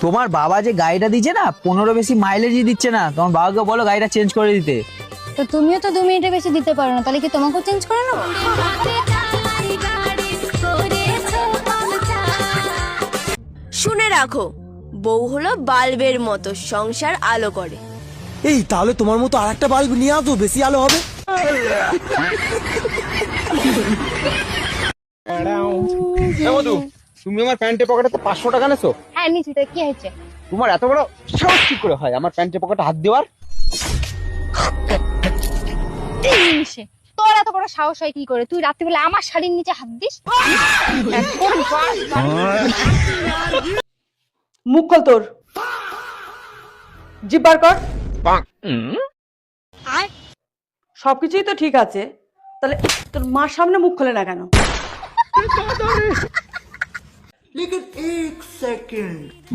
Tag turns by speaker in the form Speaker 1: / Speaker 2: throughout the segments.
Speaker 1: তোমার বাবা যে গাড়িটা দিচ্ছে না 15 বেশি মাইলেজই দিচ্ছে না, তোমার বাবাকে বলো গাড়িটা চেঞ্জ করে দিতে।
Speaker 2: তো তুমিও তো 2 মিনিটের বেশি দিতে পারো না, তাহলে কি তোমাকেও চেঞ্জ করে নেবো?
Speaker 3: শুনে রাখো, বউ হলো বাল্বের মতো, সংসার আলো করে।
Speaker 4: এই তাহলে তোমার মতো আরেকটা বাল্ব নিয়ে আসো, বেশি আলো হবে।
Speaker 5: মধু, তুমি আমার প্যান্টের পকেটে তো 500 টাকা নেছো।
Speaker 2: হ্যাঁ নিচে, কি হয়েছে?
Speaker 5: তোমার এত বড় সাহস কি করে হয় আমার প্যান্টের পকেটে হাত দেওয়ার?
Speaker 2: তোর এত বড় সাহস হয় কি করে? তুই রাত্রিবেলা আমার শাড়ির নিচে হাত দিস?
Speaker 6: মুখ খোল তোর, জিভ বার কর। সবকিছুই তো ঠিক আছে, তাহলে তোর মার সামনে মুখ খোলে না কেন?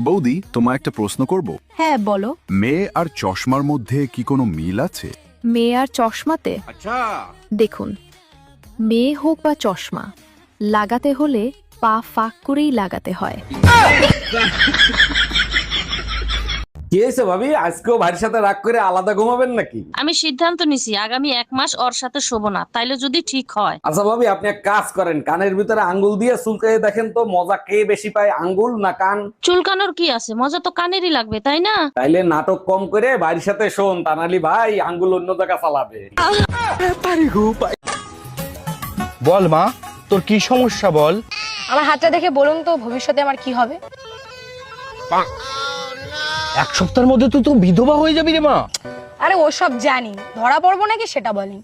Speaker 7: বৌদি, তোমায় একটা প্রশ্ন করব।
Speaker 8: হ্যাঁ বলো।
Speaker 7: মেয়ে আর চশমার মধ্যে কি কোনো মিল আছে?
Speaker 8: মেয়ে আর চশমাতে? দেখুন, মেয়ে হোক বা চশমা, লাগাতে হলে পা ফাঁক করেই লাগাতে হয়।
Speaker 9: কি হয়েছে ভাবি, আজকেও ভাইয়ের সাথে রাগ করে আলাদা ঘুমাবেন নাকি?
Speaker 10: আমি সিদ্ধান্ত নিছি আগামী 1 মাস ওর সাথে শোবো না, তাইলে যদি ঠিক হয়।
Speaker 9: আচ্ছা ভাবি, আপনি এক কাজ করেন, কানের ভিতরে আঙ্গুল দিয়ে চুলকায়ে দেখেন তো মজা কে বেশি পায়, আঙ্গুল না কান?
Speaker 10: চুলকানোর কি আছে, মজা তো কানেরই লাগবে, তাই না?
Speaker 9: তাইলে নাটক কম করে ভাইয়ের সাথে শোন, তা নাহলে ভাই আঙ্গুল অন্য জায়গা চালাবে।
Speaker 5: বল মা, তোর কি সমস্যা বল।
Speaker 2: আমার হাতটা দেখে বলুন তো ভবিষ্যতে আমার কি হবে?
Speaker 5: 1 সপ্তাহের মধ্যে তুই তো বিধবা হয়ে যাবি রে মা।
Speaker 2: আরে ওসব জানি, ধরা পড়বো নাকি সেটা বলি।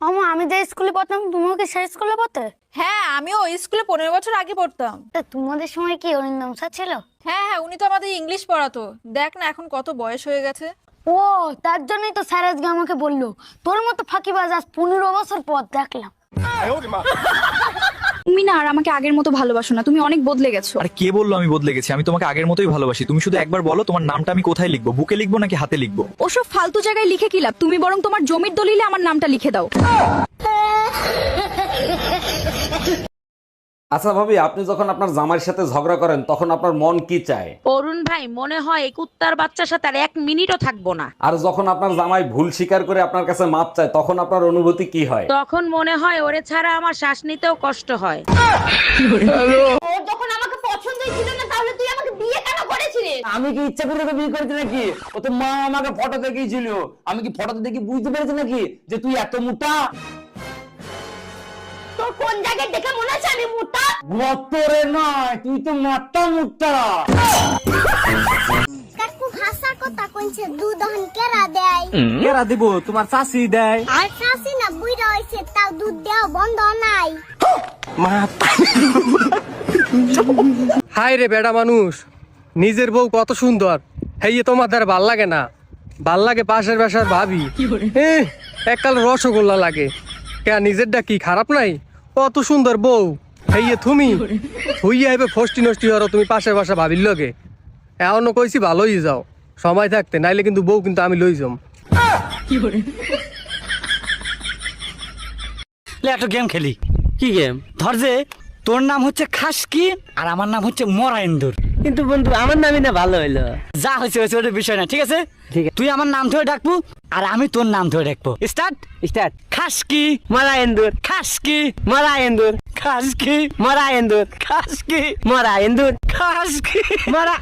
Speaker 11: মামা, আমি যে স্কুলে পড়তাম তুমিও কি সেই স্কুলে পড়তে?
Speaker 3: হ্যাঁ, আমিও ওই স্কুলে 15 বছর আগে পড়তাম।
Speaker 11: তা তোমাদের সময় কি অরিন্দম স্যার ছিল?
Speaker 3: হ্যাঁ হ্যাঁ, উনি তো আমাদের ইংলিশ পড়াতো। দেখ না এখন কত বয়স হয়ে গেছে।
Speaker 11: ও, তার জন্যই তো স্যার আজকে আমাকে বললো তোর মতো ফাঁকিবাজ আজ 15 বছর পর দেখলাম।
Speaker 2: তুমি না আর আমাকে আগের মতো ভালোবাসো না, তুমি অনেক বদলে গেছো।
Speaker 1: আরে কে বললো আমি বদলে গেছি? আমি তোমাকে আগের মতোই ভালোবাসি। তুমি শুধু একবার বলো তোমার নামটা আমি কোথায় লিখবো, বুকে লিখবো নাকি হাতে লিখবো?
Speaker 2: ওসব ফালতু জায়গায় লিখে কি লাভ? তুমি বরং তোমার জমির দলিলে আমার নামটা লিখে দাও।
Speaker 9: আচ্ছা ভাবি, আপনি যখন আপনার জামাইয়ের সাথে ঝগড়া করেন তখন আপনার মন কি চায়?
Speaker 10: অরুণ ভাই, মনে হয় এই কুত্তার বাচ্চার সাথে আর 1 মিনিটও থাকবো না।
Speaker 9: আর যখন আপনার জামাই ভুল স্বীকার করে আপনার কাছে মাপ চায় তখন আপনার অনুভূতি কি হয়?
Speaker 10: তখন মনে হয় ওরে ছাড়া আমার শ্বাস নিতেও কষ্ট হয়।
Speaker 11: ও যখন আমাকে পছন্দই ছিল না তাহলে তুই আমাকে বিয়ে কেন করেছিলি?
Speaker 4: আমি কি ইচ্ছা করে তোকে বিয়ে করেছি নাকি? ও তো মা আমাকে ফটো দেখিয়েছিল, আমি কি ফটোতে দেখি বুঝতে পেরেছি নাকি যে তুই এত মোটা?
Speaker 11: তোর কোন জায়গায় দেখে মনে হচ্ছে আমি মোটা?
Speaker 4: গতরে নয়, তুই তো মাথা মোটা।
Speaker 11: কাকু হাসার কথা কইছে, দুধ হন কেরা দেয়?
Speaker 4: কেরা দিব? তোমার চাষি দেয়।
Speaker 11: আর শাসি না বুইরা হইছে তাও দুধ দেওয়া বন্ধ নাই।
Speaker 5: হাই রে বেড়া মানুষ, নিজের বউ কত সুন্দর, হেই তোমাদের ভাল লাগে না? ভাল লাগে পাশের বাসার ভাবি, এককাল রসগোল্লা লাগে। কে নিজেরটা কি খারাপ নাই? কত সুন্দর বউ, হেই তুমি হইয়া হেবে ফষ্টি নষ্টি হরো তুমি পাশের বাসা ভাবির লগে। এমনও কইছি ভালোই যাও সময় থাকতে, নাইলে কিন্তু বউ কিন্তু আমি লই যাম।
Speaker 4: একটা গেম খেলি। কি গেম? ধর যে তোর নাম হচ্ছে খাসকি আর আমার নাম হচ্ছে মরাইন্দুর। কিন্তু বন্ধু আমার নামই না ভালো হইলো। যা হয়েছে হয়েছে, ওটা বিষয় না, ঠিক আছে? তুই আমার নাম ধরে ডাকবো আর আমি তোর নাম ধরে ডাকবো। Start start. খাসকি মরাইন্দুর, খাসকি মরাইন্দুর, খাসকি মরাইন্দুর, খাসকি মরাইন্দুর, খাসকি মরা।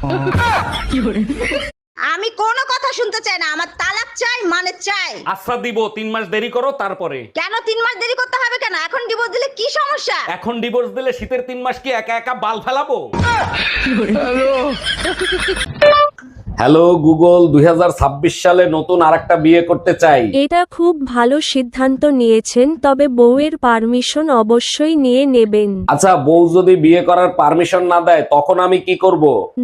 Speaker 3: আমি কোনো কথা শুনতে চাই না, আমার তালাক চাই, মানে চাই।
Speaker 9: আচ্ছা দিব, 3 মাস দেরি করো তারপরে।
Speaker 3: কেন 3 মাস দেরি করতে হবে কেন? এখন ডিভোর্স দিলে কি সমস্যা?
Speaker 9: এখন ডিভোর্স দিলে শীতের 3 মাস কি একা একা বাল ফেলাবো? হ্যালো গুগল, 2026 সালে নতুন আরেকটা বিয়ে করতে চাই।
Speaker 10: এটা খুব ভালো সিদ্ধান্ত নিয়েছেন, তবে বউয়ের পারমিশন অবশ্যই নিয়ে নেবেন।
Speaker 9: আচ্ছা, বউ যদি বিয়ে করার পারমিশন না দেয় তখন আমি কি করব?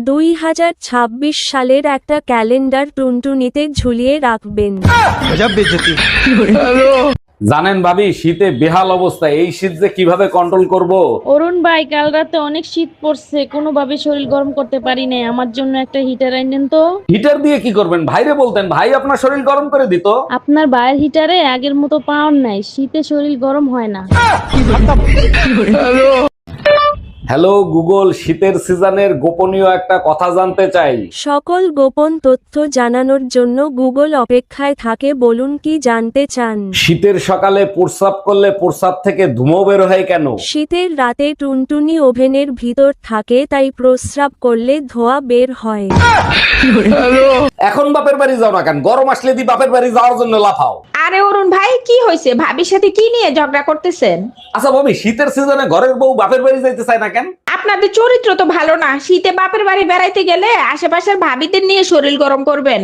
Speaker 10: 2026 সালের একটা ক্যালেন্ডার টুনটুনিতে ঝুলিয়ে রাখবেন।
Speaker 9: জানেন ভাবি, শীতে বেহাল অবস্থা। এই শীত যে কিভাবে কন্ট্রোল করব।
Speaker 11: অরুণ ভাই, কাল রাতে অনেক শীত পড়ছে, কোনোভাবে শরীর গরম করতে পারি নাই। আমার জন্য একটা হিটার আইনেন তো।
Speaker 9: হিটার দিয়ে কি করবেন? ভাইরে বলতেন, ভাই আপনার শরীর গরম করে দিত।
Speaker 11: আপনার ভাইয়ের হিটারে আগের মতো পাওয়ার নাই, শীতে শরীর গরম হয় না।
Speaker 9: হ্যালো গুগল, শীতের সিজনের গোপনীয় একটা কথা জানতে চাই।
Speaker 10: সকল গোপন তথ্য জানানোর জন্য গুগল অপেক্ষায় থাকে, বলুন কি জানতে চান।
Speaker 9: শীতের সকালে প্রস্রাব করলে প্রস্রাব থেকে ধুমো বের হয় কেন?
Speaker 10: শীতের রাতে টুনটুনি ওভেনের ভিতর থাকে, তাই প্রস্রাব করলে ধোঁয়া বের হয়।
Speaker 9: এখন বাপের বাড়ি যাও না কেন? গরম আসলে দি বাপের বাড়ি যাওয়ার জন্য লাফাও।
Speaker 2: আরে অরুণ ভাই, কি হয়েছে? ভাবির সাথে কি নিয়ে ঝগড়া করতেছেন?
Speaker 9: আচ্ছা ভাবি, শীতের সিজনে ঘরের বউ বাপের বাড়ি যাইতে চায় না কেন?
Speaker 2: আপনাদের চরিত্র তো ভালো না। শীতে বাপের বাড়ি বেড়াইতে গেলে আশেপাশের ভাবিদের নিয়ে শরীর গরম করবেন।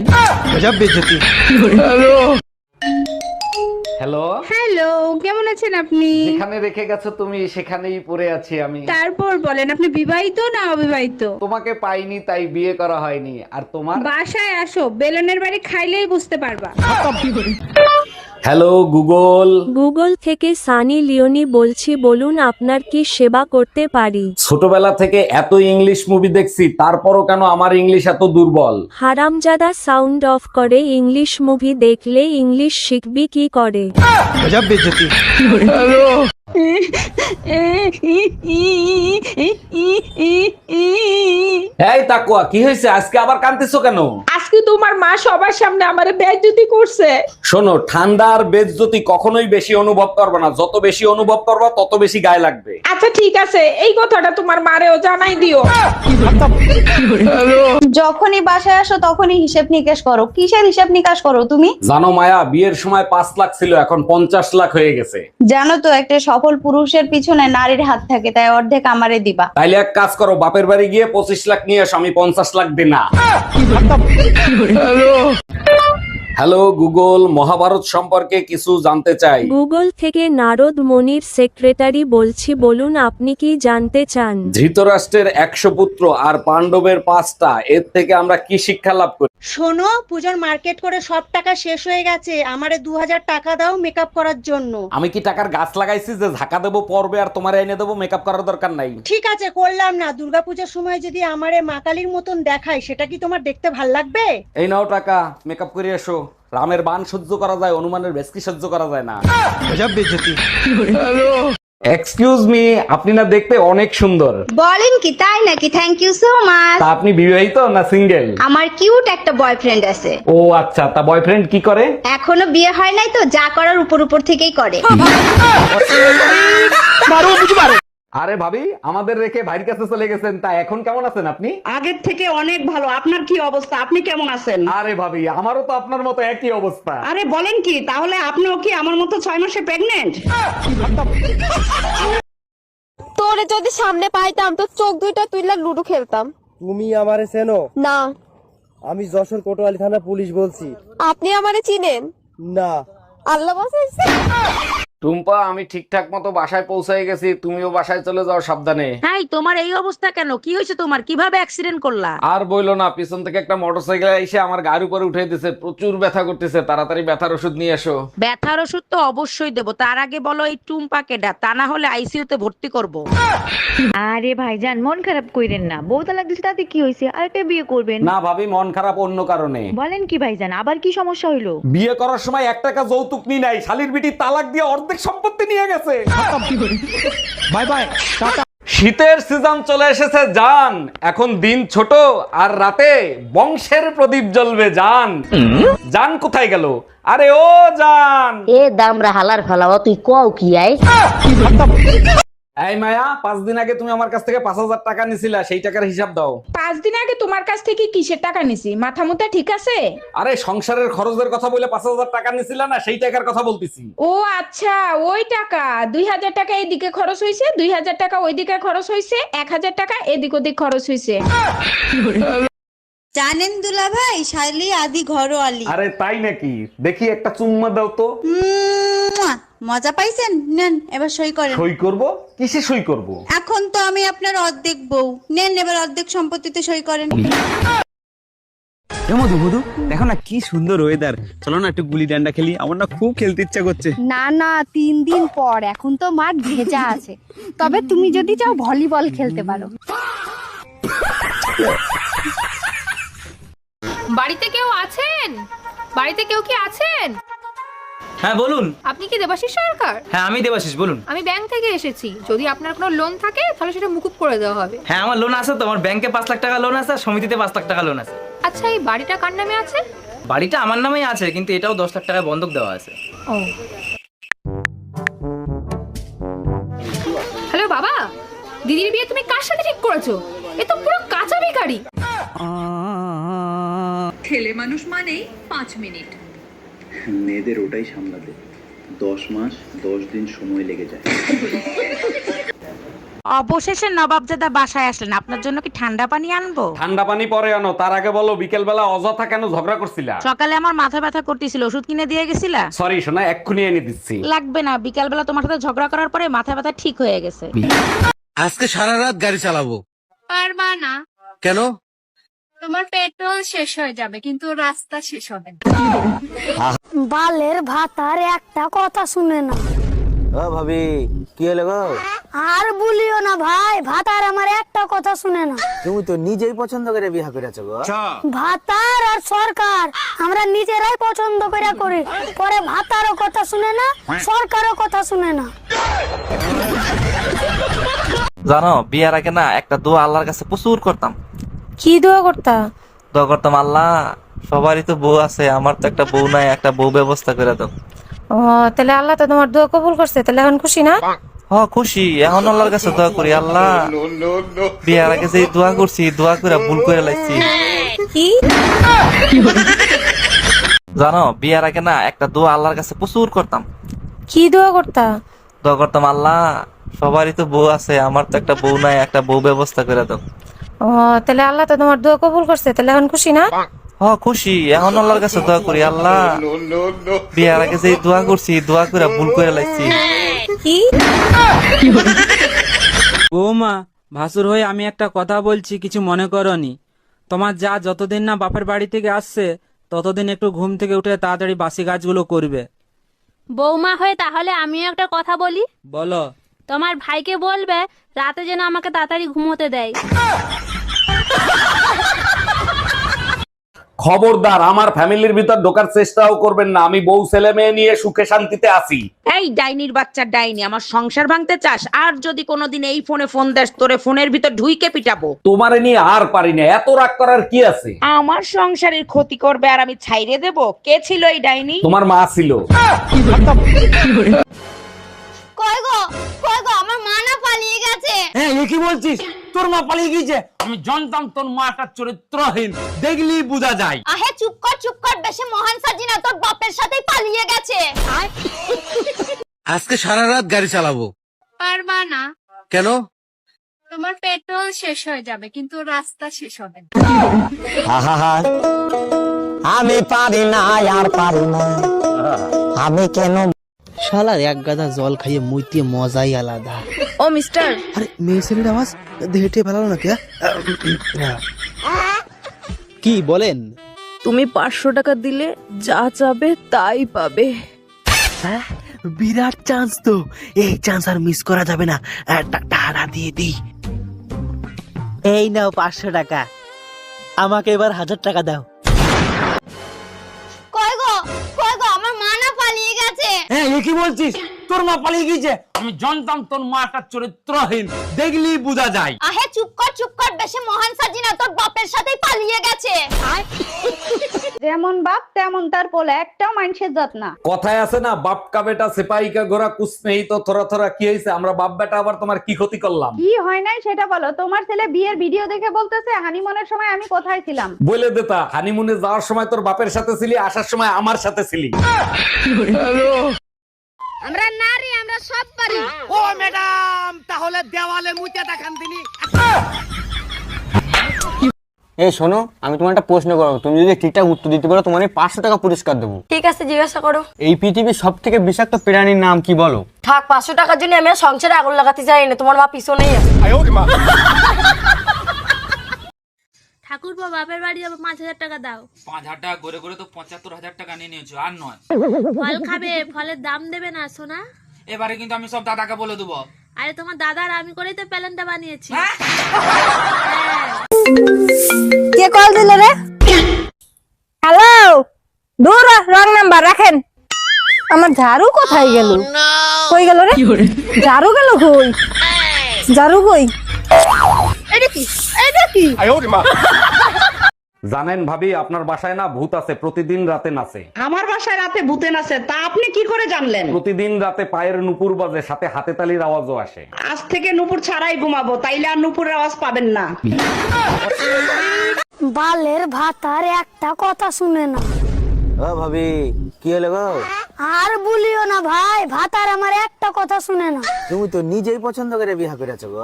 Speaker 9: হ্যালো
Speaker 2: হ্যালো, কেমন আছেন আপনি?
Speaker 9: যেখানে রেখে গেছো তুমি সেখানেই পড়ে আছি আমি।
Speaker 2: তারপর বলেন, আপনি বিবাহিত না অবিবাহিত?
Speaker 9: তোমাকে পাইনি তাই বিয়ে করা হয়নি। আর তোমার?
Speaker 2: বাসায় আসো, বেলনের বাড়ি খাইলেই বুঝতে পারবা।
Speaker 9: Hello Google.
Speaker 10: গুগল থেকে সানি লিওনি বলছি, বলুন আপনার কি সেবা করতে পারি।
Speaker 9: ছোটবেলা থেকে এত ইংলিশ মুভি দেখছি, তারপরও কেন আমার ইংলিশ এত দুর্বল?
Speaker 10: হারামজাদা সাউন্ড অফ করে। ইংলিশ মুভি দেখলে ইংলিশ শিখবি কি করে।
Speaker 9: এই তাকুয়া, কি হয়েছে? আজকে আবার কাঁদতেছো কেন?
Speaker 2: আজকে তোমার মা সবার সামনে আমারে বেইজ্জতি করছে।
Speaker 9: শোনো, ঠান্ডা আর বেজ্জতি কখনোই বেশি অনুভব করবে না। যত বেশি অনুভব করবা তত বেশি গায়ে লাগবে।
Speaker 2: আচ্ছা ঠিক আছে, এই কথাটা তোমার মারেও জানাই দিও।
Speaker 11: যখনই বাসায় আসো তখনই হিসেব নিকাশ করো। কিসের হিসেব নিকাশ করো তুমি?
Speaker 9: জানো মায়া, বিয়ের সময় 5 লাখ ছিল, এখন 50 লাখ হয়ে গেছে।
Speaker 11: জানো তো, একটা সফল পুরুষের পিছনে নারীর হাত থাকে, তাই অর্ধেক আমারে দিবা।
Speaker 9: তাইলে এক কাজ করো, বাপের বাড়ি গিয়ে 25 লাখ নিয়ে এসো, আমি 50 লাখ দিই না। হ্যালো গুগল, মহাভারত সম্পর্কে কিছু জানতে চাই।
Speaker 10: গুগল থেকে নারদ মনির সেক্রেটারি বলছি, বলুন আপনি কি জানতে চান।
Speaker 9: ধৃতরাষ্ট্রের 100 পুত্র আর পাণ্ডবের 5টা, এর থেকে আমরা কি শিক্ষা লাভ করি?
Speaker 11: শোনো, পূজার মার্কেট করে সব টাকা শেষ হয়ে গেছে, আমারে 2000 টাকা দাও মেকআপ করার জন্য।
Speaker 9: আমি কি টাকার গাছ লাগাইছি যে ঝাঁকা দেবো পর্বে আর তোমার এনে দেবো? মেকআপ করার দরকার নাই।
Speaker 11: ঠিক আছে, করলাম না। দুর্গাপূজার সময় যদি আমারে মা কালীর মতন দেখায়, সেটা কি তোমার দেখতে ভাল লাগবে?
Speaker 9: এই নাও টাকা, মেকআপ করে এসো। রামের বাণ সহ্য করা যায়, হনুমানের ভেস্কি সহ্য করা যায় না। এক্সকিউজ মি, আপনি না দেখতে অনেক সুন্দর।
Speaker 11: বলেন কি, তাই নাকি? Thank you so much.
Speaker 9: তা আপনি বিবাহিত না সিঙ্গেল?
Speaker 11: আমার কিউট একটা বয়ফ্রেন্ড আছে।
Speaker 9: ও আচ্ছা, তা বয়ফ্রেন্ড কি করে?
Speaker 11: এখনো বিয়ে হয় নাই তো, যা করার উপর উপর থেকেই করে।
Speaker 9: আরে ভাবি, আমাদের রেখে ভাইয়ের কাছে চলে গেছেন, তা এখন কেমন আছেন আপনি?
Speaker 6: আগের থেকে অনেক ভালো। আপনার কি অবস্থা? আপনি কেমন আছেন?
Speaker 9: আরে ভাবি, আমারও তো আপনার মতো একই অবস্থা।
Speaker 6: আরে বলেন কি, তাহলে আপনিও কি আমার মতো 6 মাসে প্রেগনেন্ট?
Speaker 3: তোরে যদি সামনে পাইতাম তো চোখ দুইটা তুইলা লুডো খেলতাম।
Speaker 5: তুমি আমারে চেনো?
Speaker 3: না।
Speaker 5: আমি যশোর কোতোয়ালি থানা পুলিশ বলছি।
Speaker 3: আপনি আমারে চিনেন?
Speaker 5: না।
Speaker 3: আল্লাহ বাঁচাইছে।
Speaker 9: টুম্পা, আমি ঠিকঠাক মতো বাসায় পৌঁছে গেছি, তুমিও বাসায় চলে যাও সাবধানে।
Speaker 2: হাই, তোমার এই অবস্থা কেন? কি হয়েছে তোমার? কিভাবে অ্যাক্সিডেন্ট করলা?
Speaker 9: আর বইলো না, পিছন থেকে একটা মোটরসাইকেল এসে আমার গাড়ির উপরে উঠে দিছে, প্রচুর ব্যথা করতেছে। তাড়াতাড়ি ব্যথার ওষুধ নিয়ে এসো।
Speaker 2: ব্যথার ওষুধ তো অবশ্যই দেবো, তার আগে বলো এই টুম্পাকে ডাক, তা না হলে আইসিইউতে ভর্তি করব।
Speaker 11: আরে ভাইজান, মন খারাপ কইরেন না। বউ তালাক দিছে, তাতে কি হয়েছে? আরেকটা বিয়ে করবেন।
Speaker 9: না ভাবি, মন খারাপ অন্য কারণে।
Speaker 11: বলেন কি ভাইজান, আবার কি সমস্যা হইলো?
Speaker 9: বিয়ে করার সময় 1 টাকা যৌতুক নি নাই, শালির বিটি তালাক দিয়ে অর্ধেক সম্পত্তি নিয়ে গেছে।
Speaker 1: Bye bye, tata.
Speaker 9: শীতের সিজন চলে এসেছে জান, এখন দিন ছোট আর রাতে বংশের প্রদীপ জ্বলবে জান। জান কোথায় গেল? আরে ও জান।
Speaker 11: এ দামরা হালার ফালাও, তুই কও কি আই?
Speaker 9: এই মায়া, 5 দিন আগে তুমি আমার কাছ থেকে 5000 টাকা নিছিলা, সেই টাকার হিসাব দাও।
Speaker 2: 5 দিন আগে তোমার কাছ থেকে কিসের টাকা নিছি? মাথা মুথা ঠিক আছে?
Speaker 9: আরে সংসারের খরচের কথা বলে 5000 টাকা নিছিলা না, সেই টাকার কথা বলতেছি।
Speaker 2: ও আচ্ছা, ওই টাকা। 2000 টাকা এদিকে খরচ হইছে, 2000 টাকা ওইদিকে খরচ হইছে, 1000 টাকা এদিক ওদিক খরচ হইছে।
Speaker 11: জানেন দুলা ভাই, শালি আদি ঘরোয়ালি।
Speaker 9: আরে তাই নাকি? দেখি একটা চুম্মা দাও তো।
Speaker 11: মজা পাইছেন? নেন এবার সই করেন।
Speaker 9: সই করব? কিসে সই করব?
Speaker 11: এখন তো আমি আপনার অর্ধেক বউ, নেন এবার অর্ধেক সম্পত্তিতে সই করেন।
Speaker 4: এ মধু মধু দেখো না কি সুন্দর ওয়েদার, চলো না একটু গুলি ডান্ডা খেলি, আমার না খুব খেলতে ইচ্ছা করছে।
Speaker 11: না না 3 দিন পর, এখন তো মাঠ ভেজা আছে। তবে তুমি যদি চাও ভলিবল খেলতে পারো।
Speaker 8: বাড়িতে কেউ আছেন? বাড়িতে কেউ কি আছেন?
Speaker 4: হ্যাঁ বলুন।
Speaker 8: আপনি কি দেবাশিস সরকার?
Speaker 4: হ্যাঁ আমি দেবাশিস, বলুন।
Speaker 8: আমি ব্যাংক থেকে এসেছি, যদি আপনার কোনো লোন থাকে তাহলে সেটা মুকুব করে দেওয়া হবে।
Speaker 4: হ্যাঁ আমার লোন আছে তো, আমার ব্যাংকে 5 লাখ টাকা লোন আছে, আর সমিতিতে 5 লাখ টাকা লোন আছে।
Speaker 8: আচ্ছা, এই বাড়িটা কার নামে আছে?
Speaker 4: বাড়িটা আমার নামেই আছে, কিন্তু এটাও 10 লাখ টাকা বন্ধক দেওয়া আছে।
Speaker 8: ও, হ্যালো বাবা, দিদির বিয়ে তুমি কার সাথে ঠিক করেছো? এ তো পুরো কাঁচা ভিখারি।
Speaker 12: ছেলে মানুষ মানেই 5 মিনিট।
Speaker 13: মেয়েদের ওটাই সামলাতে 10 মাস 10 দিন সময় লেগে যায়।
Speaker 2: অবশেষে নবাবজাদা বাসায় আসলেন, আপনার জন্য কি ঠান্ডা পানি আনবো?
Speaker 9: ঠান্ডা পানি পরে আনো, তার আগে বলো বিকেল বেলা অযথা কেন ঝগড়া করছিলা?
Speaker 2: সকালে আমার মাথা ব্যথা করতেছিল, ওষুধ কিনে দিয়ে গেছিলা?
Speaker 9: সরি সোনা, এক্ষুনি এনে দিচ্ছি।
Speaker 2: লাগবে না, বিকাল বেলা তোমার সাথে ঝগড়া করার পরে মাথা ব্যথা ঠিক হয়ে গেছে।
Speaker 5: আজকে সারা রাত গাড়ি চালাবো।
Speaker 8: পারবা না,
Speaker 5: কেন?
Speaker 8: তোমার পেট্রোল শেষ হয়ে যাবে কিন্তু রাস্তা শেষ হবে না।
Speaker 11: বালের ভাতার একটা কথা শুনে না।
Speaker 4: ও ভাবি কি হলো গো?
Speaker 11: আর বলিও না ভাই, ভাতার আমার একটা কথা শুনে না।
Speaker 4: তুমি তো নিজেই পছন্দ করে বিয়ে করেছো গো।
Speaker 11: ভাতার আর সরকার আমরা নিজেরাই পছন্দ করে করি, পরে ভাতারও কথা শুনে না, সরকারও কথা শুনে না।
Speaker 1: জানো বিয়ার আগে না একটা দোয়া আল্লাহর কাছে প্রচুর করতাম।
Speaker 8: কি দোয়া করতা?
Speaker 1: দোয়া করতাম, আল্লাহ সবারই তো বউ আছে, আমার তো একটা বউ নাই, একটা বউ ব্যবস্থা করে দাও।
Speaker 8: ও, তাহলে আল্লাহ তো তোমার দোয়া কবুল করছে, তাহলে এখন খুশি না?
Speaker 1: হ্যাঁ খুশি, এখন আল্লাহর কাছে দোয়া করি, আল্লাহ বিয়ার আগে যে দোয়া করছি, দোয়া করে ভুল করে লাগছি।
Speaker 8: কি
Speaker 1: জানো বিয়ার আগে না একটা দোয়া আল্লাহর কাছে প্রচুর করতাম।
Speaker 8: কি দোয়া করতা?
Speaker 1: দোয়া করতাম, আল্লাহ সবারই তো বউ আছে, আমার তো একটা বউ নাই, একটা বউ ব্যবস্থা করে দাও।
Speaker 8: ও, তাহলে আল্লাহ তো তোমার দোয়া কবুল করছে, তাহলে এখন খুশি না?
Speaker 1: হ্যাঁ খুশি, এখন আল্লাহর কাছে দোয়া করি, আল্লাহ বিয়ার আগে যে দোয়া করছি, দোয়া করে ভুল করে লাগছি।
Speaker 8: কি
Speaker 4: বৌমা, ভাসুর হয়ে আমি একটা কথা বলছি, কিছু মনে করনি। তোমার যা যতদিন না বাপের বাড়ি থেকে আসছে ততদিন একটু ঘুম থেকে উঠে তাড়াতাড়ি বাসি কাজগুলো করবে।
Speaker 10: বৌমা হয়ে তাহলে আমিও একটা কথা বলি।
Speaker 4: বলো।
Speaker 10: তোমার ভাইকে বলবে রাতে যেন আমাকে তাড়াতাড়ি ঘুমোতে দেয়।
Speaker 9: খবরদার আমার ফ্যামিলির ভিতর ঢোকার চেষ্টাও করবেন না, আমি বউ ছেলে মেয়ে নিয়ে সুখে শান্তিতে আছি।
Speaker 2: এই ডাইনির বাচ্চা ডাইনি, আমার সংসার ভাঙতে চাস? আর যদি কোনোদিন এই ফোনে ফোন দেস, তোরে ফোনের ভিতর ঢুইকে পিটাবো।
Speaker 9: তোমারে নিয়ে আর পারি না, এত রাগ করার কি আছে?
Speaker 2: আমার সংসারের ক্ষতি করবে আর আমি ছাইরে দেব? কে ছিল এই ডাইনি?
Speaker 9: তোমার মা ছিল।
Speaker 11: কই গো আমার মা না পালিয়ে গেছে।
Speaker 4: হ্যাঁ এ কি বলছিস? তোর মা পালিয়ে গিয়েছে? আমি জানতাম তোর মা একটা চরিত্রহীন, দেখলি বোঝা যায়।
Speaker 11: আহে চুপ কর, বেশি মহান সাজি না, তোর বাপের সাথেই পালিয়ে গেছে।
Speaker 5: আজকে সারা রাত গাড়ি চালাবো।
Speaker 8: পারবা না,
Speaker 5: কেন?
Speaker 8: তোমার পেট্রোল শেষ হয়ে যাবে কিন্তু রাস্তা শেষ হবে না।
Speaker 4: আমি পারি না, আর পারি না, আমি কেন? শালার এক গাদা জল খাইয়ে মুইতে মজাই আলাদা।
Speaker 3: ও মিস্টার,
Speaker 4: আরে মেয়ে ছেলের আওয়াজ হেঁটে ফেলালো না কে? কি বলেন?
Speaker 3: তুমি 500 টাকা দিলে যা চাবে তাই পাবে।
Speaker 4: বিরাট চান্স তো, এই চান্স আর মিস করা যাবে না। টাকা দিয়ে দিই। এই নাও 500 টাকা, আমাকে এবার 1000 টাকা দাও।
Speaker 11: কই গো আমার মা না পালিয়ে গেছে।
Speaker 4: হ্যাঁ এ কি বলছিস? তোর মা পালিয়ে গিয়েছে? আমি জানতাম তোর মা একটা চরিত্রহীন, দেখলি বোঝা যায়।
Speaker 11: আহে চুপ কর, বেশি মহান সাজি না, তোর বাপের সাথেই পালিয়ে গেছে।
Speaker 2: যেমন বাপ তেমন তার পোলা, একটাও মানুষের জাত না।
Speaker 9: কথায় আছে না, বাপ কা বেটা সিপাহি কা ঘোড়া কুছ নেই তো থোড়া থোড়া। কি হয়েছে? আমরা বাপ বেটা আবার তোমার কি ক্ষতি করলাম?
Speaker 2: কি হয় নাই সেটা বলো। তোমার ছেলে বিয়ের ভিডিও দেখে বলতেছে হানিমুনের সময় আমি কোথায় ছিলাম।
Speaker 9: বলে দেতা, হানিমুনে যাওয়ার সময় তোর বাপের সাথে ছিলি, আসার সময় আমার সাথে ছিলি।
Speaker 11: আমরা নারী, আমরা সব পারি।
Speaker 4: ও ম্যাডাম, তাহলে দেওয়ালে মুতে দেখান দিনি। এই শোনো, আমি তোমার একটা প্রশ্ন করবো, তুমি যদি ঠিকঠাক উত্তর দিতে পারো তোমার 500 টাকা পুরস্কার দেবো।
Speaker 3: ঠিক আছে, জিজ্ঞাসা করো।
Speaker 4: এই পৃথিবীর সব থেকে বিষাক্ত প্রাণীর নাম কি বলো?
Speaker 3: থাক, 500 টাকার জন্য আমি আর সংসারে আগুন লাগাতে চাই না, তোমার মা পিছনেই আছে।
Speaker 11: ঠাকুর বাপের বাড়ি যাবো, 5,000 টাকা দাও।
Speaker 4: 5,000 টাকা করে করে তো 75,000 টাকা নিয়ে নিয়েছো, আর নয়।
Speaker 11: ফল খাবে, ফলের দাম দেবে না সোনা?
Speaker 4: এবারে কিন্তু আমি সব দাদাকে বলে দেবো।
Speaker 11: আরে তোমার দাদার আমি করেই তো প্যালেনটা বানিয়েছি।
Speaker 3: কে কল দিল রে? হ্যালো, দূর রং নাম্বার রাখেন। আমার ঝাড়ু কোথায় গেল? কই গেল রে? ঝাড়ু গেল কই? ঝাড়ু কই? এটা কি? এটা কি?
Speaker 9: জানেন ভাবি, আপনার বাসায় না ভূত আছে, প্রতিদিন রাতে নাচে।
Speaker 6: আমার বাসায় রাতে ভূতে নাচে, তা আপনি কি করে জানলেন?
Speaker 9: প্রতিদিন রাতে পায়ের নুপুর বাজে, সাথে হাতে তালির আওয়াজও আসে।
Speaker 6: আজ থেকে নুপুর ছাড়াই ঘুমাবো, তাইলে আর নুপুরের আওয়াজ পাবেন না।
Speaker 11: বালের ভাতার একটা কথা শুনে না।
Speaker 4: ও ভাবি, কি হলো গো?
Speaker 11: আর বলিও না ভাই, ভাতার আমার একটা কথা শুনে না।
Speaker 4: তুমি তো নিজেই পছন্দ করে বিয়ে করেছো গো।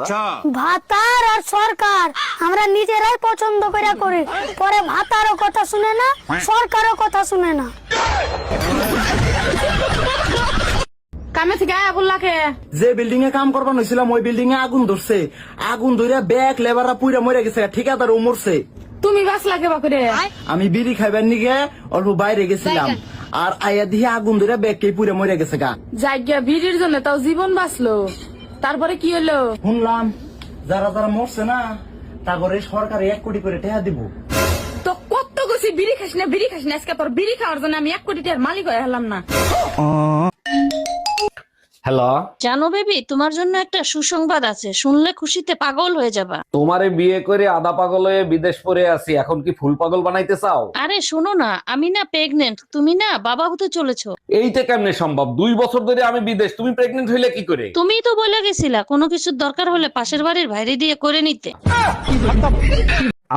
Speaker 11: ভাতার আর সরকার আমরা নিজেরাই পছন্দ করে করি, পরে ভাতারও কথা শুনে না, সরকারও কথা শুনে না।
Speaker 6: কামে থেকে আয়া বললাকে
Speaker 4: যে বিল্ডিং এ কাম করবার হয়েছিলাম, ওই বিল্ডিং এ আগুন ধরছে। আগুন ধরে ব্যাগ লেবাররা পুইরা মরে গেছে, ঠিকাদার ও মরছে।
Speaker 6: তুমি বাস লাগে বাকুরে।
Speaker 4: আমি বিড়ি খাইবার নিগে অল্প বাইরে গেছিলাম, আর আয়া দিয়ে আগুন ধরে ব্যাগকে পুইরা মরে গেছে গা।
Speaker 6: জায়গা ভিড়ির জন্য তাও জীবন বাঁচলো, তারপরে কি হলো?
Speaker 4: শুনলাম যারা যারা মরছে না, তারপরে সরকার 1 কোটি করে টাকা দিব।
Speaker 6: তো কত গেছি বিড়ি খাস না, বিড়ি খাস না, আজকে তোর বিড়ি খাওয়ার জন্য আমি 1 কোটি টাকার মালিক হয়ে হলাম না।
Speaker 9: হ্যালো,
Speaker 11: জানো বেবি, তোমার জন্য একটা সুসংবাদ আছে, শুনলে খুশিতে পাগল হয়ে যাবা।
Speaker 9: তোমারে বিয়ে করে আধা পাগল হয়ে বিদেশ পড়ে আছি, এখন কি ফুল পাগল বানাইতে চাও?
Speaker 11: আরে শোনো না, আমি না প্রেগনেন্ট, তুমি না বাবা হতে চলেছো।
Speaker 9: এইটা কেমনে সম্ভব? 2 বছর ধরে আমি বিদেশ, তুমি প্রেগনেন্ট হইলে কি করে?
Speaker 11: তুমিই তো বলে গেছিলা কোনো কিছুর দরকার হলে পাশের বাড়ির ভাইরে দিয়ে করে নিতে।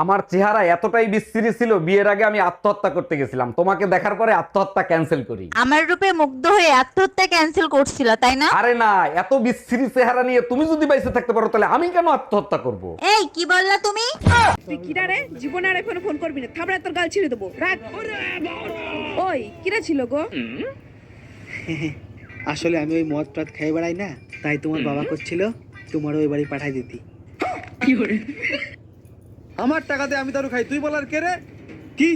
Speaker 9: আমার চেহারা এতটাই বিশ্রী ছিল, বিয়ের আগে আমি আত্মহত্যা করতে গেছিলাম, তোমাকে দেখার পরে আত্মহত্যা ক্যান্সেল করি।
Speaker 3: আমার রূপে মুগ্ধ হয়ে আত্মহত্যা ক্যান্সেল করছিল, তাই না?
Speaker 9: আরে না, এত বিশ্রী চেহারা নিয়ে তুমি যদি বাইসে থাকতে পারো, তাহলে আমি কেন আত্মহত্যা করব?
Speaker 3: এই কি বললা তুমি?
Speaker 6: তুই কিরা রে? জীবনে আর ফোন করবি না, থাবড়া তোর গাল ছিঁড়ে দেবো। রাখ। ওই কিরা ছিল গো?
Speaker 4: আসলে আমি ওই মদ টদ খাই বেড়াই না, তাই তোমার বাবা করছিল তোমার ওই বাড়ি পাঠাই দিতি।
Speaker 5: আমার টাকাতে আমি তারও খাই, তুই বলার কে রে? কি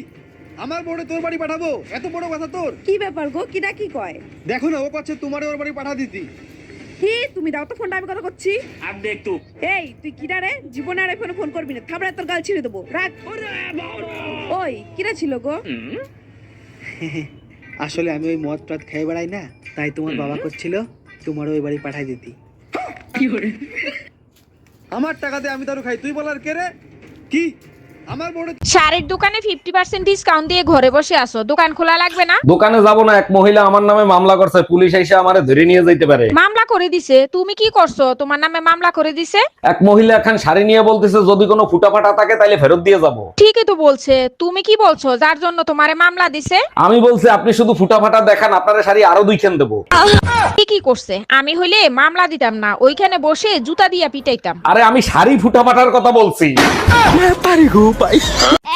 Speaker 5: আমার বড়ে তোর বাড়ি পাঠাবো? এত বড় কথা তোর?
Speaker 6: কি ব্যাপার গো, কিরা কি কয়?
Speaker 5: দেখো না, ও পাচ্ছে তোমার ওর বাড়ি পাঠা দিতি।
Speaker 6: কি তুমি দাও তো ফোনটা, আমি কথা করছি।
Speaker 4: আর দেখ তুই।
Speaker 6: এই তুই কিরা রে? জীবনে আর ফোন করবি না, থাবড়া তোর গাল ছিঁড়ে দেবো। রাখ। ওই কিরা ছিল গো?
Speaker 4: আসলে আমি ওই মদ টদ খাই বেড়াই না, তাই তোমার বাবা করছিল তোমার ওই বাড়ি পাঠাই দিতি।
Speaker 5: আমার টাকাতে আমি তারও খাই, তুই বলার কে রে? কি আমার বড়
Speaker 2: শাড়ির দোকানে 50% ডিসকাউন্ট দিয়ে ঘরে বসে আছো, দোকান খোলা লাগবে না?
Speaker 9: দোকানে যাব না, এক মহিলা আমার নামে মামলা করছে, পুলিশ এসে আমারে ধরে নিয়ে যাইতে পারে।
Speaker 2: মামলা করে দিছে? তুমি কি করছো? তোমার নামে মামলা করে দিছে?
Speaker 9: এক মহিলা এখন শাড়ি নিয়ে বলতেছে যদি কোনো ফুটাফাটা থাকে তাহলে ফেরত দিয়ে যাব।
Speaker 2: ঠিকই তো বলছে। তুমি কি বলছো যার জন্য তোমারে মামলা দিছে?
Speaker 9: আমি বলছি আপনি শুধু ফুটাফাটা দেখান, আপনার শাড়ি আরো 2 খান দেবো।
Speaker 2: কি করছে? আমি হইলে মামলা দিতাম না, ওইখানে বসে জুতা দিয়া পিটাইতাম।
Speaker 9: আরে আমি শাড়ি ফুটাফাটার কথা বলছি।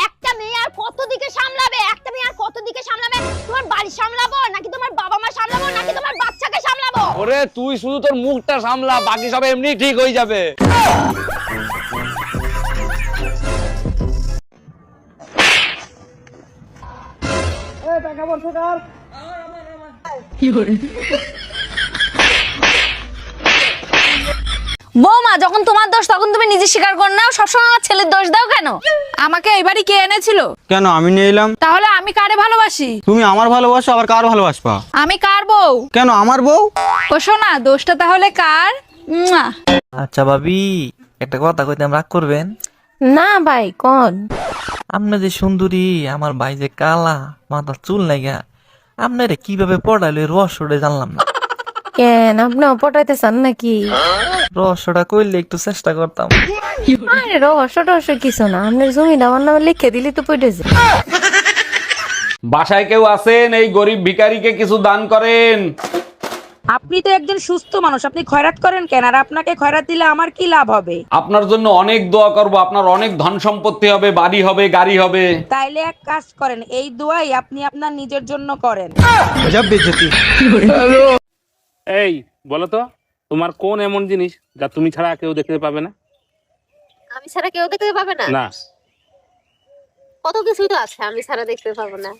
Speaker 3: একটা মেয়ে আর কত দিকে সামলাবে? একটা মেয়ে আর কত দিকে সামলাবে? তোমার বাড়ি সামলাবো নাকি তোমার বাবা মা সামলাবো নাকি তোমার বাচ্চাকে সামলাবো?
Speaker 4: ওরে তুই শুধু তোর মুখটা সামলা, বাকি সব এমনি ঠিক হয়ে যাবে।
Speaker 3: বৌমা, যখন তোমার দোষ তখন তুমি নিজে স্বীকার কর নাও, সবসময় আমার ছেলের দোষ দাও কেন?
Speaker 2: আমাকে এই বাড়ি কে এনেছিল?
Speaker 4: কেন আমি নিয়ে এলাম?
Speaker 2: তাহলে আমি কারে ভালোবাসি?
Speaker 4: তুমি আমার ভালোবাসো, আবার কার ভালোবাসবা?
Speaker 2: আমি কার বউ?
Speaker 4: কেন আমার বউ?
Speaker 2: ও শোনা, দোষটা তাহলে কার?
Speaker 1: আচ্ছা ভাবি, একটা কথা কইতে রাগ করবেন
Speaker 8: না ভাই, কোন?
Speaker 1: আপনি যে সুন্দরী, আমার ভাই যে কালা, মাথা চুল লাগা, আপনারে কিভাবে পড়াইলো রহস্যটা জানলাম না।
Speaker 8: কেন আপনি পটাইতে চান নাকি?
Speaker 1: রহস্যটা কইলে একটু চেষ্টা করতাম।
Speaker 8: আরে রহস্য টহস্য কিছু না, আপনার জমিটা আমার নামে লিখে দিলি তো পড়েছে।
Speaker 9: বাসায় কেউ আছেন? এই গরিব ভিখারিকে কিছু দান করেন।
Speaker 6: আপনি তো একজন সুস্থ মানুষ, আপনি খয়রাত করেন কেন? আর আপনাকে খয়রাত দিলে আমার কি লাভ হবে?
Speaker 9: আপনার জন্য অনেক দোয়া করব, আপনার অনেক ধন সম্পত্তি হবে, বাড়ি হবে, গাড়ি হবে।
Speaker 6: তাইলে এক কাজ করেন, এই দোয়াই আপনি আপনার নিজের জন্য করেন।
Speaker 14: এই বলো তো, তোমার কোন এমন জিনিস যা তুমি ছাড়া কেউ দেখতে পাবে না?
Speaker 3: আমি ছাড়া কেউ দেখতে পাবে না?
Speaker 14: না।
Speaker 3: কত কিছুই তো আছে, আমি ছাড়া দেখতে পাবো না।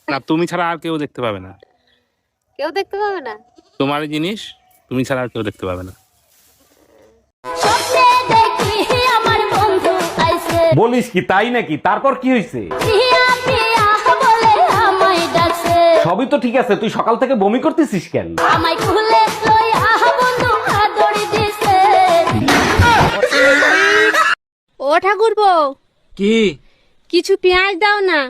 Speaker 14: না, তুমি ছাড়া আর কেউ দেখতে পাবে না।
Speaker 3: কেউ দেখতে পাবে না?
Speaker 14: তোমার জিনিস তুমি ছাড়া আর কেউ দেখতে পাবে না।
Speaker 9: বলিস কি, তাই নাকি? তারপর কি হয়েছে? সবই তো ঠিক আছে, তুই সকাল থেকে বমি করতেছিস কেন?
Speaker 3: ও ঠাকুরপো,
Speaker 4: কি
Speaker 3: কিছু পেঁয়াজ দাও না।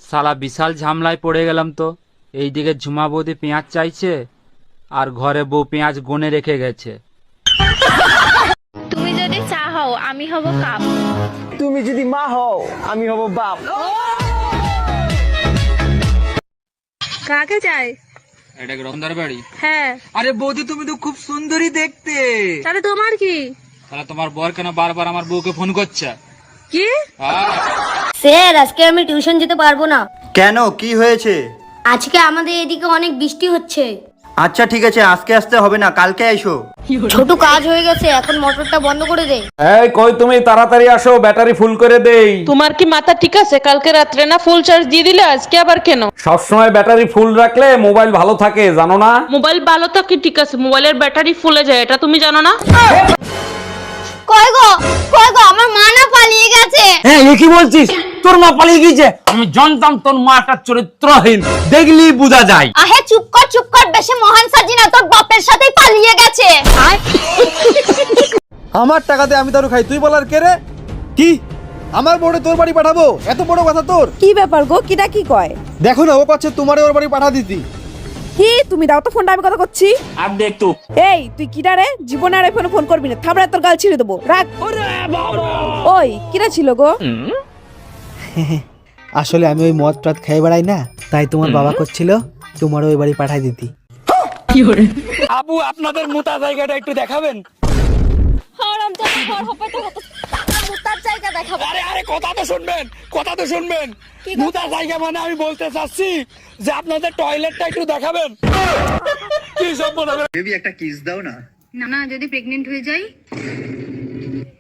Speaker 4: সালা বিশাল ঝামলায় পড়ে গেলাম তো। এইদিকে ঝুমা বৌদি পেঁয়াজ চাইছে, আর ঘরে বউ পেঁয়াজ গনে রেখে গেছে।
Speaker 3: তুমি যদি চা হও, আমি হব কাপ।
Speaker 4: তুমি যদি মা হও, আমি হব বাপ।
Speaker 3: কাকে চাই?
Speaker 4: এটা কি রতনদার বাড়ি?
Speaker 3: হ্যাঁ।
Speaker 4: আরে বৌদি, তুমি তো খুব সুন্দরী দেখতে।
Speaker 3: তাহলে তোমার কি?
Speaker 4: তাহলে তোমার বর কেন বারবার আমার বউকে ফোন করছে?
Speaker 3: কি?
Speaker 11: স্যার, আজকে আমি টিউশন যেতে পারবো না।
Speaker 15: কেন, কি হয়েছে?
Speaker 11: আজকে আমাদের এদিকে অনেক বৃষ্টি হচ্ছে।
Speaker 15: আচ্ছা ঠিক আছে, আজকে আসতে হবে না, কালকে এসো।
Speaker 11: ছোট কাজ হয়ে গেছে, এখন মোটরটা বন্ধ করে দে।
Speaker 9: এই কই তুমি, তাড়াতাড়ি আসো, ব্যাটারি ফুল করে দেই।
Speaker 2: তোমার কি মাথা ঠিক আছে? কালকে রাত্রে না ফুল চার্জ দিয়ে দিলে, আজকে আবার কেন?
Speaker 9: সবসময় ব্যাটারি ফুল রাখলে মোবাইল ভালো থাকে, জানো না?
Speaker 2: মোবাইল ভালো থাকে ঠিক আছে, মোবাইলের ব্যাটারি ফুলে যায়, এটা তুমি জানো না?
Speaker 11: কই গো, আমার মা না পালিয়ে গেছে।
Speaker 4: হ্যাঁ, এ কি বলছিস? তোর মা পালিয়ে গিয়েছে? আমি জানতাম তোর মাটা চরিত্রহীন, দেখলি বোঝা যায়।
Speaker 11: আহে চুপ কর, বেশি মহান সাজি না, তোর বাপের সাথেই পালিয়ে গেছে।
Speaker 5: আমার টাকাতে আমি দারু খাই, তুই বলার কে রে? কি আমার বড়ে তোর বাড়ি পাঠাবো? এত বড় কথা তোর?
Speaker 6: কি ব্যাপার গো, কিটা কি কয়?
Speaker 5: দেখো না, ও পাচ্ছে তোমারে ওর বাড়ি পাঠা দিতি।
Speaker 6: কি তুমি দাও তো ফোনটা, আমি কথা করছি।
Speaker 4: আর দেখ তো।
Speaker 6: এই তুই কিটা রে? জীবনে আর ফোন ফোন করবি না, থাবড়া তোর গাল ছিঁড়ে দেবো, রাখ। ওই কিরা ছিল গো?
Speaker 5: আসলে আমি ওই মদ টদ খাই বেড়াই না, তাই তোমার বাবা করছিল তোমার ওই বাড়ি পাঠাই দিতি।
Speaker 4: আবু, আপনাদের মোটা জায়গাটা একটু দেখাবেন? আরে কথা তো শুনবেন। মোটা জায়গা মানে আমি বলতে চাচ্ছি যে আপনাদের টয়লেটটা একটু দেখাবেন। কি সব বলবেন?
Speaker 13: বেবি একটা কিস দাও না।
Speaker 12: না, যদি প্রেগনেন্ট হয়ে যাই?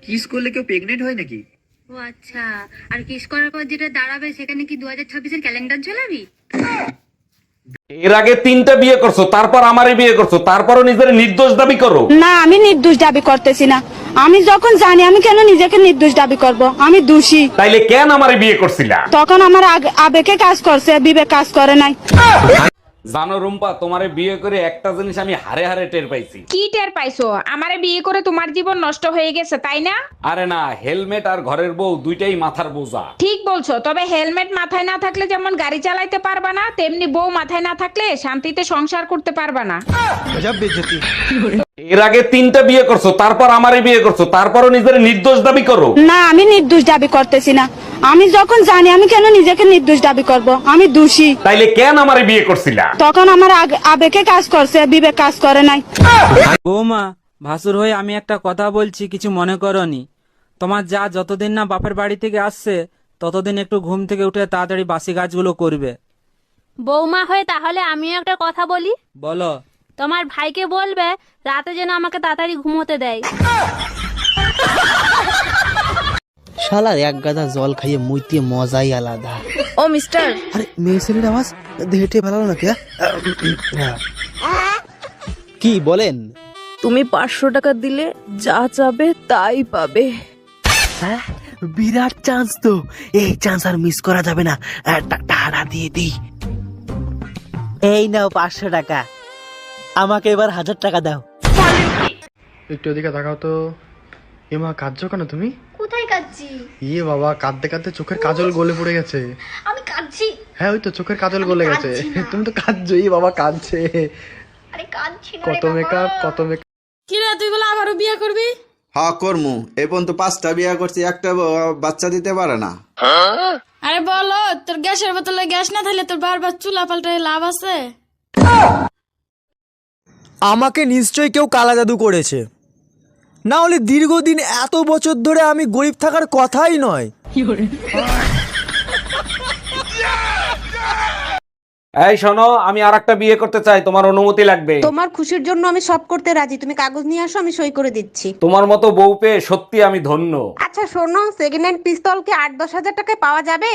Speaker 13: কিস করলে কেউ প্রেগনেন্ট হয় নাকি?
Speaker 12: ও আচ্ছা, আর কিস করার পর যেটা দাঁড়াবে সেখানে কি 2026-এর ক্যালেন্ডার ঝোলাবি?
Speaker 9: এর আগে 3টা বিয়ে করছো, তারপর আমারই বিয়ে করছো, তারপরও নিজের নির্দোষ দাবি করো।
Speaker 6: না, আমি নির্দোষ দাবি করতেছি না। আমি যখন জানি, আমি কেন নিজেকে নির্দোষ দাবি করব? আমি দোষী।
Speaker 9: তাইলে কেন আমারে বিয়ে করছিলা?
Speaker 6: তখন আমার আবেগে কাজ করছে, বিবেক কাজ করে নাই।
Speaker 9: জানো রুম্পা, তোমারে বিয়ে করে একটা জিনিস আমি হারে হারে টের পাইছি।
Speaker 2: কি টের পাইছো? আমারে বিয়ে করে তোমার জীবন নষ্ট হয়ে গেছে, তাই না?
Speaker 9: আরে না, হেলমেট আর ঘরের বউ দুইটাই মাথার বোঝা।
Speaker 2: ঠিক বলছো, তবে হেলমেট মাথায় না থাকলে যেমন গাড়ি চালাইতে পারবা না, তেমনি বউ মাথায় না থাকলে শান্তিতে সংসার করতে পারবা না।
Speaker 9: এর আগে 3টা বিয়ে করছো, তারপর আমারই বিয়ে করছো, তারপরও নিজের নির্দোষ দাবি করো।
Speaker 6: না, আমি নির্দোষ দাবি করতেছি না। আমি যখন জানি, আমি কেন নিজেকে নির্দোষ দাবি করব? আমি দোষী।
Speaker 9: তাইলে কেন আমারে বিয়ে করছিলা?
Speaker 6: তখন আমার আবেগে কাজ করছে, বিবেক কাজ করে নাই।
Speaker 4: বৌমা, ভাসুর হয়ে আমি একটা কথা বলছি, কিছু মনে করনি। তোমার যা যতদিন না বাপের বাড়ি থেকে আসছে, ততদিন একটু ঘুম থেকে উঠে তাড়াতাড়ি বাসি কাজগুলো করবে।
Speaker 3: বৌমা হয়ে তাহলে আমিও একটা কথা বলি।
Speaker 4: বলো।
Speaker 3: তোমার ভাইকে বলবে রাতে যেন আমাকে তাড়াতাড়ি ঘুমোতে দেয়।
Speaker 5: শালার এক গাদা জল খাইয়ে মুইতে মজাই আলাদা।
Speaker 6: ও মিস্টার।
Speaker 5: আরে মেয়ে ছেলের আওয়াজ দেহেটে ভালো নাকি? কি বলেন?
Speaker 6: তুমি 500 টাকা দিলে যা চাবে তাই পাবে।
Speaker 5: বিরাট চান্স তো, এই চান্স আর মিস করা যাবে না। টাকা দিয়ে দিই। এই নাও 500 টাকা, আমাকে এবার 1000 টাকা দাও। একটু ওদিকে তাকাও তো। এমা, কাঁদছো কেন তুমি?
Speaker 11: কোথায় কাঁদছি?
Speaker 5: ইয়ে বাবা, কাঁদতে কাঁদতে চোখের কাজল গলে পড়ে গেছে।
Speaker 11: আমি কাঁদছি?
Speaker 5: হ্যাঁ, ওই তো চোখের কাজল গলে গেছে। তুমি তো কাঁদছো। ই বাবা কাঁদছে।
Speaker 11: আরে কাঁদছি না।
Speaker 5: কত মেকআপ।
Speaker 3: কি রে, তুই বলে আবারও বিয়ে করবি?
Speaker 15: হ্যাঁ করমু, এই পর্যন্ত 5টা বিয়ে করছি, একটা বাচ্চা দিতে পারে না।
Speaker 3: আরে বলো, তোর গ্যাসের বোতলে গ্যাস না থাকলে তোর বারবার চুলা পাল্টায় লাভ আছে?
Speaker 5: আমাকে নিশ্চয়ই কেউ কালা জাদু করেছে, না হলে দীর্ঘদিন এত বছর ধরে আমি গরিব থাকার কথাই নয়।
Speaker 9: এই শোনো, আমি আরেকটা বিয়ে করতে চাই, তোমার অনুমতি লাগবে।
Speaker 6: তোমার খুশির জন্য আমি সব করতে রাজি, তুমি কাগজ নিয়ে আসো, আমি সই করে দিচ্ছি।
Speaker 9: তোমার মতো বউ পেয়ে সত্যি আমি ধন্য।
Speaker 6: আচ্ছা শোনো, সেকেন্ড হ্যান্ড পিস্তল কি 8-10 হাজার টাকায় পাওয়া যাবে?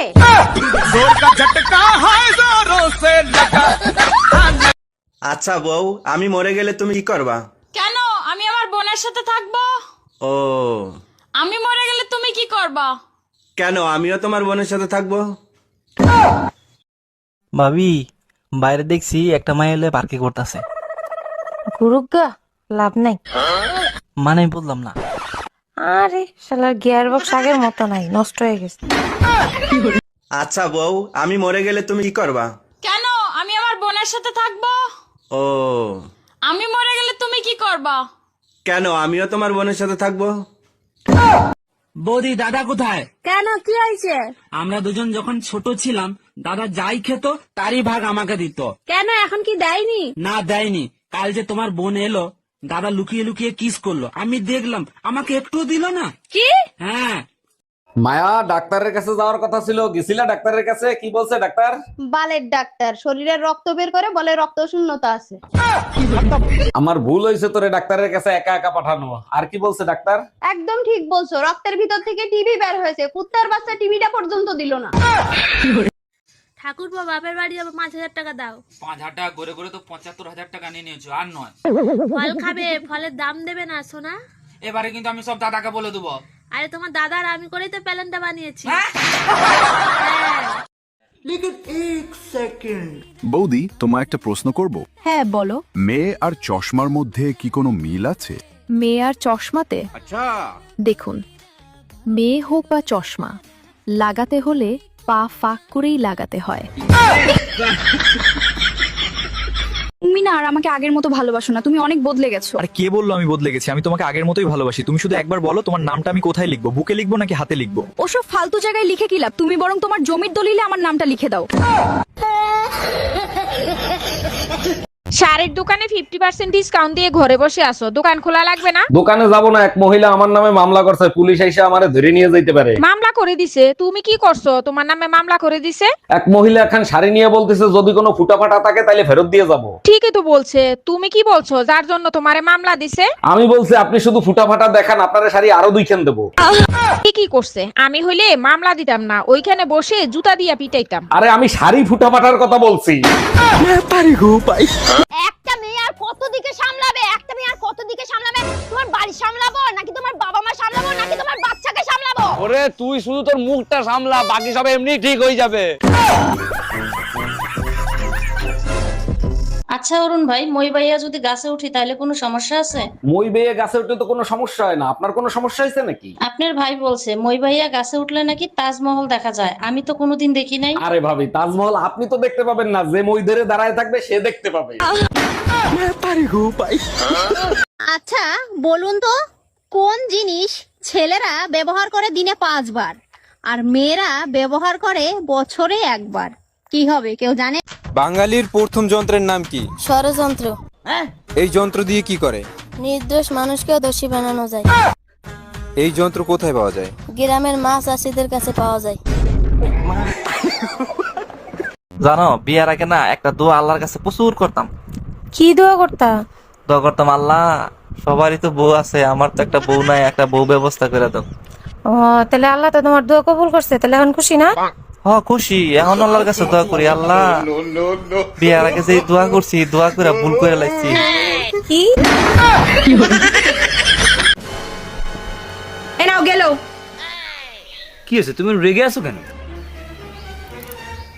Speaker 15: আচ্ছা বউ, আমি মরে গেলে তুমি কি করবা?
Speaker 12: কেন? আমি আমার বোনের সাথে থাকবো।
Speaker 15: ও,
Speaker 12: আমি মরে গেলে তুমি কি করবা?
Speaker 15: কেন? আমিও তোমার বোনের সাথে থাকবো।
Speaker 1: ভাবি, বাইরে দেখছি একটা মাই এলে পার্কে করতেছে।
Speaker 3: গুরুগা লাভ নাই।
Speaker 1: মানে বললাম না।
Speaker 3: আরে শালার গিয়ার বক্স আগের মতো নাই, নষ্ট হয়ে গেছে।
Speaker 15: আচ্ছা বউ, আমি মরে গেলে তুমি কি করবা?
Speaker 12: কেন? আমি আমার বোনের সাথে থাকবো।
Speaker 15: ও,
Speaker 12: আমি মরে গেলে তুমি কি করবা?
Speaker 15: কেন? আমিও তোমার বোনের সাথে থাকবো।
Speaker 4: বৌদি, দাদা কোথায়?
Speaker 3: কেন, কি হয়েছে?
Speaker 4: আমরা দুজন যখন ছোট ছিলাম, দাদা যাই খেত তারই ভাগ আমাকে দিত।
Speaker 3: কেন এখন কি দেয়নি?
Speaker 4: না, দেয়নি। কাল যে তোমার বোন এলো, দাদা লুকিয়ে লুকিয়ে কিস করলো, আমি দেখলাম, আমাকে একটু দিল না।
Speaker 3: কি?
Speaker 4: হ্যাঁ।
Speaker 9: মায়া, ডাক্তারের কাছে যাওয়ার কথা ছিল, গেছিলা ডাক্তারের কাছে? কি বলছে ডাক্তার?
Speaker 6: বালের ডাক্তার, শরীরের রক্ত বের করে বলে রক্ত শূন্যতা আছে।
Speaker 9: আমার ভুল হয়েছে তোরে ডাক্তারের কাছে একা একা পাঠানো। আর কি বলছে ডাক্তার?
Speaker 6: একদম ঠিক বলছো, রক্তের ভিতর থেকে টিবি বের হয়েছে, কুত্তার বাচ্চা টিবিটা পর্যন্ত দিল না।
Speaker 12: ঠাকুর বাপের বাড়ি যাবো, 5,000 টাকা দাও।
Speaker 14: 5,000 টাকা করে করে তো 75,000 টাকা নিয়ে নিয়েছো, আর নয়।
Speaker 12: ফল খাবে, ফলের দাম দেবে না সোনা?
Speaker 14: এবারে কিন্তু আমি সব দাদাকে বলে দেবো।
Speaker 12: আরে তোমার দাদার আমি করেই তো প্যালেনটা বানিয়েছি।
Speaker 7: বৌদি, তোমায় একটা প্রশ্ন করব।
Speaker 8: হ্যাঁ বলো।
Speaker 7: মেয়ে আর চশমার মধ্যে কি কোনো মিল আছে?
Speaker 8: মেয়ে আর চশমাতে? দেখুন, মেয়ে হোক বা চশমা, লাগাতে হলে পা ফাঁক করেই লাগাতে হয়।
Speaker 6: তুমি না আর আমাকে আগের মতো ভালোবাসো না, তুমি অনেক বদলে গেছো।
Speaker 4: আর কে বললো আমি বদলে গেছি? আমি তোমাকে আগের মতোই ভালোবাসি। তুমি শুধু একবার বলো তোমার নামটা আমি কোথায় লিখবো, বুকে লিখবো নাকি হাতে লিখবো?
Speaker 6: ওসব ফালতু জায়গায় লিখে কি লাভ, তুমি বরং তোমার জমির দলিলে আমার নামটা লিখে দাও। শাড়ির দোকানে 50% ডিসকাউন্ট দিয়ে ঘরে বসে আছো, দোকান খোলা লাগবে না?
Speaker 9: দোকানে যাব না, এক মহিলা আমার নামে মামলা করছে, পুলিশ এসে আমারে ধরে নিয়ে যাইতে পারে।
Speaker 6: মামলা করে দিছে? তুমি কি করছো? তোমার নামে মামলা করে দিছে?
Speaker 9: এক মহিলা এখন শাড়ি নিয়ে বলতেছে যদি কোনো ফুটা ফাটা থাকে তাহলে ফেরত দিয়ে যাব।
Speaker 6: ঠিকই তো বলছে, তুমি কি বলছো যার জন্য তোমারে মামলা দিছে?
Speaker 9: আমি বলছি আপনি শুধু ফুটা ফাটা দেখান, আপনার শাড়ি আরো 2 খান দেবো।
Speaker 6: ঠিকই করছে, আমি হইলে মামলা দিতাম না, ওইখানে বসে জুতা দিয়া পিটাইতাম।
Speaker 9: আরে আমি শাড়ি ফুটা ফাটার কথা বলছি।
Speaker 11: একটা মেয়ে আর কত দিকে সামলাবে? একটা মেয়ে আর কত দিকে সামলাবে? তোমার বাড়ি সামলাবো নাকি তোমার বাবা মা সামলাবো নাকি তোমার বাচ্চাকে সামলাবো?
Speaker 14: ওরে তুই শুধু তোর মুখটা সামলা, বাকি সব এমনি ঠিক হয়ে যাবে।
Speaker 12: আচ্ছা অরুণ ভাই, মই ভাইয়া যদি গাছে উঠি তাহলে কোনো সমস্যা আছে?
Speaker 9: মই বেয়ে গাছে উঠলে তো কোনো সমস্যা হয় না, আপনার কোনো সমস্যা হয়েছে নাকি?
Speaker 12: আপনার ভাই বলছে মই ভাইয়া গাছে উঠলে নাকি তাজমহল দেখা যায়, আমি তো কোনোদিন দেখি নাই।
Speaker 9: আরে ভাবি, তাজমহল আপনি তো দেখতে পাবেন না, যে মই ধরে দাঁড়ায় থাকবে সে দেখতে পাবে।
Speaker 11: আচ্ছা বলুন তো, কোন জিনিস ছেলেরা ব্যবহার করে দিনে 5 বার আর মেয়েরা ব্যবহার করে বছরে 1 বার? কি হবে কেউ জানে?
Speaker 5: বাঙালির প্রথম যন্ত্রের নাম কি?
Speaker 11: ষড়যন্ত্র।
Speaker 5: এই যন্ত্র দিয়ে কি করে?
Speaker 11: নির্দোষ মানুষকেও দোষী বানানো যায়।
Speaker 5: এই যন্ত্র কোথায় পাওয়া যায়?
Speaker 11: গ্রামের মাছ চাষীদের কাছে পাওয়া যায়।
Speaker 1: জানো, বিয়ার আগে না একটা দোয়া আল্লাহর কাছে প্রচুর করতাম।
Speaker 3: কি দোয়া করতা?
Speaker 1: দোয়া করতাম, আল্লাহ সবারই তো বউ আছে, আমার তো একটা বউ নাই, একটা বউ ব্যবস্থা করে দাও।
Speaker 3: ও তাহলে আল্লাহ তো তোমার দোয়া কবুল করছে, তাহলে এখন খুশি না?
Speaker 1: খুশি। এখন আল্লাহর কাছে দোয়া করি, আল্লাহ বিয়ার আগে যে দোয়া করছি, দোয়া করে ভুল করে লাগছি।
Speaker 3: কি
Speaker 6: এনাও গেল।
Speaker 4: কি হয়েছে, তুমি রেগে আছো কেন?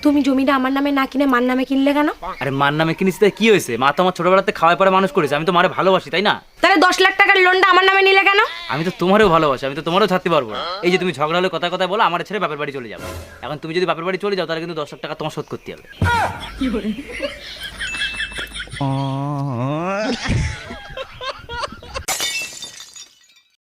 Speaker 3: তুমি জমিটা আমার নামে না কিনে মার নামে কিনলে কেন?
Speaker 4: আরে মার নামে কিনিস তাই কি হয়েছে? মা তো আমার ছোটবেলাতে খাওয়াই পরে মানুষ করেছে, আমি তো মারে ভালোবাসি, তাই না?
Speaker 3: তাহলে 10 লাখ টাকার লোনটা আমার নামে নিলে কেন?
Speaker 4: আমি তো তোমারও ভালোবাসি, আমি তো তোমারও ছাড়তে পারবো না। এই যে তুমি ঝগড়া হলে কথা কথা বলো, আমার ছেড়ে বাপের বাড়ি চলে যাবে। এখন তুমি যদি বাপের বাড়ি চলে যাও তাহলে কিন্তু 10 লাখ টাকা তোমার শোধ করতে হবে।